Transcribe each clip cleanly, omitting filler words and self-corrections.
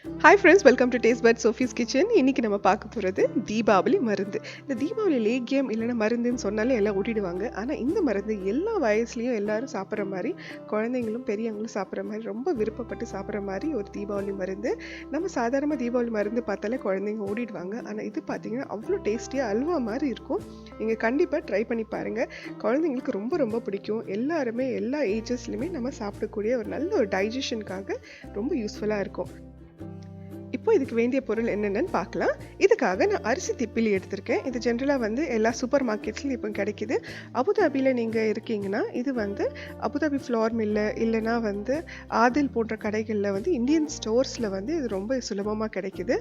Hi friends, welcome to taste but Sophie's kitchen. இன்றைக்கி நம்ம பார்க்க போகிறது தீபாவளி மருந்து. இந்த தீபாவளி லேகியம் இல்லைன்னா மருந்துன்னு சொன்னாலே எல்லாம் ஓட்டிடுவாங்க. ஆனால் இந்த மருந்து எல்லா வயசுலேயும் எல்லாரும் சாப்பிட்ற மாதிரி, குழந்தைங்களும் பெரியவங்களும் சாப்பிட்ற மாதிரி, ரொம்ப விருப்பப்பட்டு சாப்பிட்ற மாதிரி ஒரு தீபாவளி மருந்து. நம்ம சாதாரணமாக தீபாவளி மருந்து பார்த்தாலே குழந்தைங்க ஓடிடுவாங்க. ஆனால் இது பார்த்திங்கன்னா அவ்வளோ டேஸ்டியாக அல்வா மாதிரி இருக்கும். நீங்கள் கண்டிப்பாக ட்ரை பண்ணி பாருங்கள். குழந்தைங்களுக்கு ரொம்ப ரொம்ப பிடிக்கும். எல்லாருமே எல்லா ஏஜஸ்லையுமே நம்ம சாப்பிடக்கூடிய ஒரு நல்ல ஒரு டைஜஷனுக்காக ரொம்ப யூஸ்ஃபுல்லாக இருக்கும். இப்போ இதுக்கு வேண்டிய பொருள் என்னென்னு பார்க்கலாம். இதுக்காக நான் அரிசி திப்பிலி எடுத்திருக்கேன். இது ஜென்ரலாக எல்லா சூப்பர் மார்க்கெட்ஸ்லையும் இப்போ கிடைக்கிது. அபுதாபியில் நீங்கள் இருக்கீங்கன்னா இது அபுதாபி ஃப்ளோர் மில்லு இல்லைனா ஆதில் போன்ற கடைகளில் இந்தியன் ஸ்டோர்ஸில் இது ரொம்ப சுலபமாக கிடைக்கிது.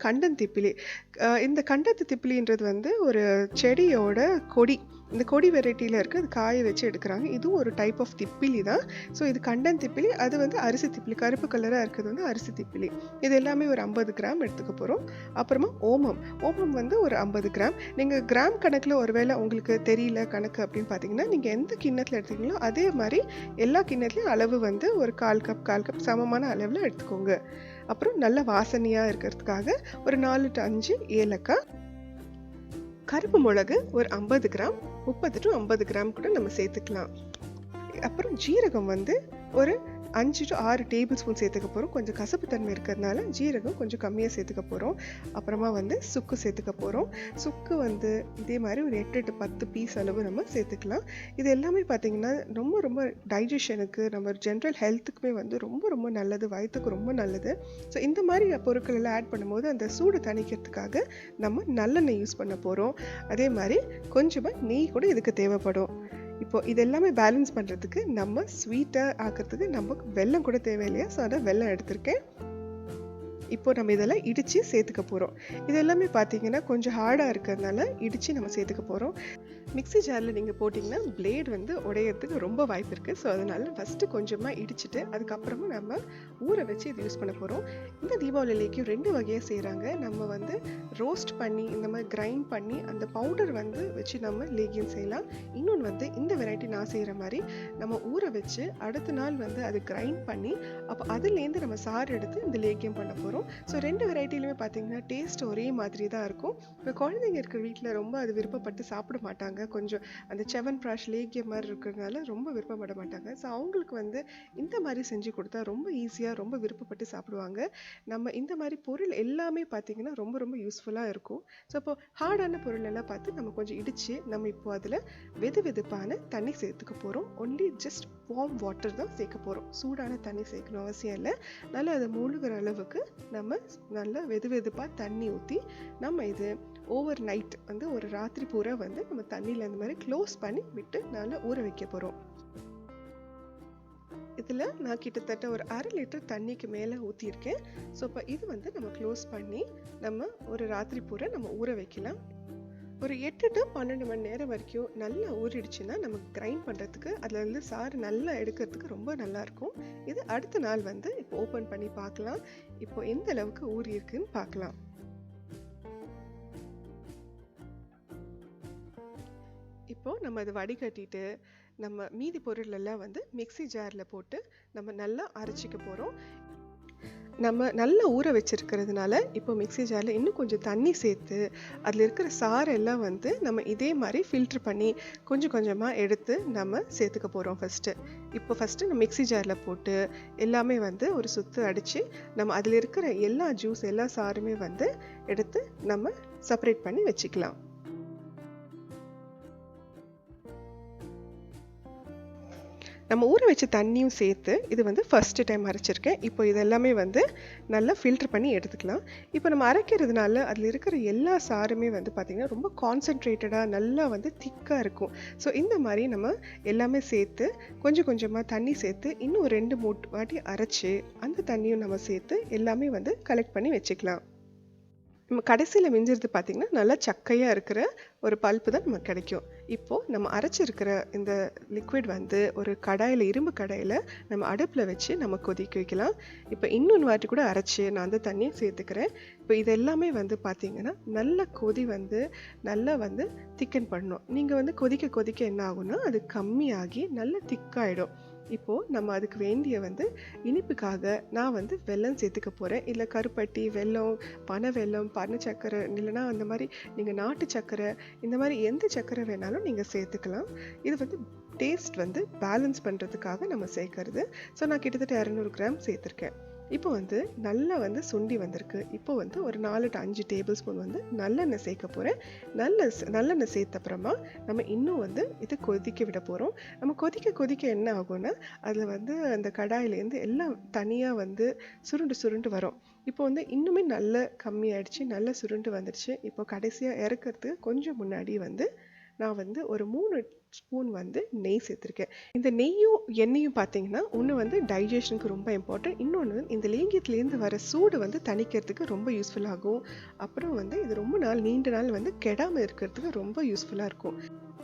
கண்டன் திப்பிலி. இந்த கண்டத்து திப்பிலின்றது ஒரு செடியோட கொடி. இந்த கொடி வெரைட்டியில் இருக்குது. அது காய வச்சு எடுக்கிறாங்க. இதுவும் ஒரு டைப் ஆஃப் திப்பிலி தான். ஸோ இது கண்டன் திப்பிலி. அது அரிசி திப்பிலி, கருப்பு கலராக இருக்கிறது அரிசி திப்பிலி. இது எல்லாமே ஒரு 50 கிராம் எடுத்துக்க போகிறோம். அப்புறமா ஓமம் ஒரு 50 கிராம். நீங்கள் கிராம் கணக்கில் ஒருவேளை உங்களுக்கு தெரியல கணக்கு அப்படின்னு பார்த்தீங்கன்னா, நீங்கள் எந்த கிண்ணத்தில் எடுத்துக்கீங்களோ அதே மாதிரி எல்லா கிண்ணத்துலையும் அளவு ஒரு 1/4 கப் சமமான அளவில் எடுத்துக்கோங்க. அப்புறம் நல்ல வாசனையாக இருக்கிறதுக்காக ஒரு 4 to 5 ஏலக்காய், கருப்பு மிளகு ஒரு 50 கிராம், 30 to 50 கிராம் கூட நம்ம சேர்த்துக்கலாம். அப்புறம் ஜீரகம் ஒரு 5 to 6 டேபிள் ஸ்பூன் சேர்த்துக்க போகிறோம். கொஞ்சம் கசப்பு தன்மை இருக்கிறதுனால ஜீரகம் கொஞ்சம் கம்மியாக சேர்த்துக்க போகிறோம். அப்புறமா சுக்கு சேர்த்துக்க போகிறோம். சுக்கு இதே மாதிரி ஒரு 8 to 10 பீஸ் அளவு நம்ம சேர்த்துக்கலாம். இது எல்லாமே பார்த்திங்கன்னா ரொம்ப ரொம்ப டைஜஷனுக்கு, நம்ம ஜென்ரல் ஹெல்த்துக்குமே ரொம்ப ரொம்ப நல்லது, வயிற்றுக்கு ரொம்ப நல்லது. ஸோ இந்த மாதிரி பொருட்கள் எல்லாம் ஆட் பண்ணும்போது அந்த சூடு தணிக்கிறதுக்காக நம்ம நல்லெண்ணெய் யூஸ் பண்ண போகிறோம். அதே மாதிரி கொஞ்சமாக நெய் கூட இதுக்கு தேவைப்படும். இப்போ இது எல்லாமே பேலன்ஸ் பண்ணுறதுக்கு நம்ம ஸ்வீட்டாக ஆக்கிறதுக்கு நமக்கு வெல்லம் கூட தேவையில்லையா? ஸோ அதை வெல்லம் எடுத்திருக்கேன். இப்போ நம்ம இதெல்லாம் இடித்து சேர்த்துக்க போகிறோம். இது எல்லாமே பார்த்தீங்கன்னா கொஞ்சம் ஹார்டாக இருக்கிறதுனால இடித்து நம்ம சேர்த்துக்க போகிறோம். மிக்ஸி ஜாரில் நீங்கள் போட்டிங்கன்னா பிளேட் உடையிறதுக்கு ரொம்ப வாய்ப்பு இருக்குது. ஸோ அதனால் ஃபஸ்ட்டு கொஞ்சமாக இடிச்சிட்டு அதுக்கப்புறமா நம்ம ஊற வச்சு இது யூஸ் பண்ண போகிறோம். இந்த தீபாவளி லேகியம் 2 வகையாக செய்கிறாங்க. நம்ம ரோஸ்ட் பண்ணி இந்த மாதிரி கிரைண்ட் பண்ணி அந்த பவுடர் வச்சு நம்ம லேகியம் செய்யலாம். இன்னொன்று இந்த வெரைட்டி நான் செய்கிற மாதிரி நம்ம ஊற வச்சு அடுத்த நாள் அது கிரைண்ட் பண்ணி அப்போ அதுலேருந்து நம்ம சாறு எடுத்து இந்த லேகியம் பண்ண போகிறோம். ஸோ 2 வெரைட்டிலுமே பார்த்தீங்கன்னா டேஸ்ட் ஒரே மாதிரி தான் இருக்கும். இப்போ குழந்தைங்க இருக்கிற வீட்டில் ரொம்ப அது விருப்பப்பட்டு சாப்பிட மாட்டாங்க. கொஞ்சம் அந்த செவன் ப்ராஷ் லேகியம் மாதிரி இருக்கிறதுனால ரொம்ப விருப்பப்பட மாட்டாங்க. ஸோ அவங்களுக்கு இந்த மாதிரி செஞ்சு கொடுத்தா ரொம்ப ஈஸியாக ரொம்ப விருப்பப்பட்டு சாப்பிடுவாங்க. நம்ம இந்த மாதிரி பொருள் எல்லாமே பார்த்தீங்கன்னா ரொம்ப ரொம்ப யூஸ்ஃபுல்லாக இருக்கும். ஸோ இப்போ ஹார்டான பொருள் எல்லாம் பார்த்து நம்ம கொஞ்சம் இடித்து நம்ம இப்போ அதில் வெதுவெதுப்பான தண்ணி சேர்த்துக்க போகிறோம். ஒன்லி ஜஸ்ட் வார்ம் வாட்டர் தான் சேர்க்க போகிறோம். சூடான தண்ணி சேர்க்கணும் அவசியம் இல்லை. நல்லா அதை மூழ்கிற அளவுக்கு நம்ம நல்லா வெதுவெதுப்பாக தண்ணி ஊற்றி நம்ம இது ஓவர் நைட் ஒரு ராத்திரி பூரா நம்ம தண்ணியில் இந்த மாதிரி க்ளோஸ் பண்ணி விட்டு நல்லா ஊற வைக்க போகிறோம். இதில் நான் கிட்டத்தட்ட ஒரு 1/2 லிட்டர் தண்ணிக்கு மேலே ஊற்றியிருக்கேன். ஸோ இப்போ இது நம்ம க்ளோஸ் பண்ணி நம்ம ஒரு ராத்திரி பூரா நம்ம ஊற வைக்கலாம். ஒரு 8 to 12 மணி நேரம் வரைக்கும் நல்லா ஊறிடுச்சுன்னா நமக்கு கிரைண்ட் பண்ணுறதுக்கு அதில் சாறு நல்லா எடுக்கிறதுக்கு ரொம்ப நல்லாயிருக்கும். இது அடுத்த நாள் இப்போ ஓப்பன் பண்ணி பார்க்கலாம். இப்போ எந்த அளவுக்கு ஊறி இருக்குன்னு பார்க்கலாம். இப்போ நம்ம அதை வடிகட்டிட்டு நம்ம மீதி பொருள் எல்லாம் மிக்ஸி ஜாரில் போட்டு நம்ம நல்லா அரைச்சிக்க போகிறோம். நம்ம நல்லா ஊற வச்சிருக்கிறதுனால இப்போ மிக்ஸி ஜாரில் இன்னும் கொஞ்சம் தண்ணி சேர்த்து அதில் இருக்கிற சாறு எல்லாம் நம்ம இதே மாதிரி ஃபில்ட்ரு பண்ணி கொஞ்சம் கொஞ்சமாக எடுத்து நம்ம சேர்த்துக்க போகிறோம். ஃபஸ்ட்டு நம்ம மிக்ஸி ஜாரில் போட்டு எல்லாமே ஒரு சுற்று அடித்து நம்ம அதில் இருக்கிற எல்லா ஜூஸ் எல்லா சாருமே எடுத்து நம்ம செப்பரேட் பண்ணி வச்சுக்கலாம். நம்ம ஊற வச்ச தண்ணியும் சேர்த்து இது ஃபஸ்ட்டு டைம் அரைச்சிருக்கேன். இப்போ இதெல்லாமே நல்லா ஃபில்ட்ரு பண்ணி எடுத்துக்கலாம். இப்போ நம்ம அரைக்கிறதுனால அதில் இருக்கிற எல்லா சாருமே பார்த்திங்கன்னா ரொம்ப கான்சன்ட்ரேட்டடாக நல்லா திக்காக இருக்கும். ஸோ இந்த மாதிரி நம்ம எல்லாமே சேர்த்து கொஞ்சம் கொஞ்சமாக தண்ணி சேர்த்து இன்னும் 2-3 வாட்டி அரைச்சி அந்த தண்ணியும் நம்ம சேர்த்து எல்லாமே கலெக்ட் பண்ணி வச்சுக்கலாம். நம்ம கடைசியில் மிஞ்சிறது பார்த்திங்கன்னா நல்லா சக்கையாக இருக்கிற ஒரு பல்ப்பு தான் நமக்கு கிடைக்கும். இப்போது நம்ம அரைச்சிருக்கிற இந்த லிக்விட் ஒரு கடாயில், இரும்பு கடாயில் நம்ம அடுப்பில் வச்சு நம்ம கொதிக்க வைக்கலாம். இப்போ இன்னொன்று வாட்டி கூட அரைச்சி நான் அந்த தண்ணியை சேர்த்துக்கிறேன். இப்போ இது எல்லாமே பார்த்திங்கன்னா நல்ல கொதி நல்லா திக்கன் பண்ணணும். நீங்கள் கொதிக்க கொதிக்க என்ன ஆகும்னா அது கம்மியாகி நல்ல திக்காயிடும். இப்போது நம்ம அதுக்கு வேண்டிய வந்து இனிப்புக்காக நான் வந்து வெல்லம் சேர்த்துக்க போகிறேன். இல்லை கருப்பட்டி, வெல்லம், பனை வெல்லம், பனை சர்க்கரை, இல்லைனா அந்த மாதிரி நீங்கள் நாட்டு சர்க்கரை, இந்த மாதிரி எந்த சர்க்கரை வேணாலும் நீங்கள் சேர்த்துக்கலாம். இது வந்து டேஸ்ட் வந்து பேலன்ஸ் பண்ணுறதுக்காக நம்ம சேர்க்கறது. ஸோ நான் கிட்டத்தட்ட 200 கிராம் சேர்த்துருக்கேன். இப்போ வந்து நல்லா வந்து சுண்டி வந்திருக்கு. இப்போ வந்து ஒரு 4 to 5 டேபிள் ஸ்பூன் வந்து நல்லெண்ணெய் சேர்க்க போகிறேன். நல்லெண்ணெய் சேர்த்த அப்புறமா நம்ம இன்னும் வந்து இது கொதிக்க விட போகிறோம். நம்ம கொதிக்க என்ன ஆகும்னா அதில் வந்து அந்த கடாயிலேருந்து எல்லாம் தனியாக வந்து சுருண்டு வரும். இப்போ வந்து இன்னுமே நல்லா கம்மியாயிடுச்சு, நல்லா சுருண்டு வந்துடுச்சு. இப்போ கடைசியாக இறக்கிறதுக்கு கொஞ்சம் முன்னாடி வந்து நான் வந்து ஒரு 3 ஸ்பூன் வந்து நெய் சேர்த்துருக்கேன். இந்த நெய்யும் எண்ணெயும் பார்த்தீங்கன்னா ஒன்று வந்து டைஜஷனுக்கு ரொம்ப இம்பார்ட்டன்ட், இன்னொன்று இந்த லேகியத்துலேருந்து வர சூடு வந்து தணிக்கிறதுக்கு ரொம்ப யூஸ்ஃபுல்லாகும். அப்புறம் வந்து இது ரொம்ப நீண்ட நாள் வந்து கெடாமல் இருக்கிறதுக்கு ரொம்ப யூஸ்ஃபுல்லாக இருக்கும்.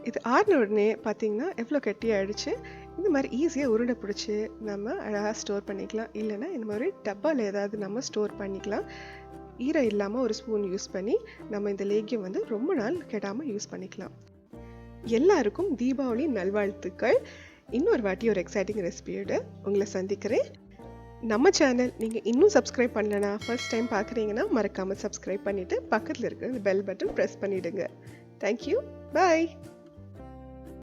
இது ஆறின உடனே பார்த்தீங்கன்னா எவ்வளோ கெட்டியாகிடுச்சு. இந்த மாதிரி ஈஸியாக உருண்டை பிடிச்சி நம்ம அழகாக ஸ்டோர் பண்ணிக்கலாம். இல்லைன்னா இந்த மாதிரி டப்பாவில் ஏதாவது நம்ம ஸ்டோர் பண்ணிக்கலாம். ஈரம் இல்லாமல் ஒரு ஸ்பூன் யூஸ் பண்ணி நம்ம இந்த லேகியம் வந்து ரொம்ப நாள் கெடாமல் யூஸ் பண்ணிக்கலாம். எல்லாருக்கும் தீபாவளி நல்வாழ்த்துக்கள். இன்னொரு வாட்டி ஒரு எக்ஸைட்டிங் ரெசிபியோட உங்களை சந்திக்கிறேன். நம்ம சேனல் நீங்கள் இன்னும் சப்ஸ்கிரைப் பண்ணலனா, ஃபர்ஸ்ட் டைம் பார்க்குறீங்கன்னா மறக்காமல் சப்ஸ்கிரைப் பண்ணிவிட்டு பக்கத்தில் இருக்கிற பெல் பட்டன் ப்ரெஸ் பண்ணிவிடுங்க. தேங்க்யூ. பாய்.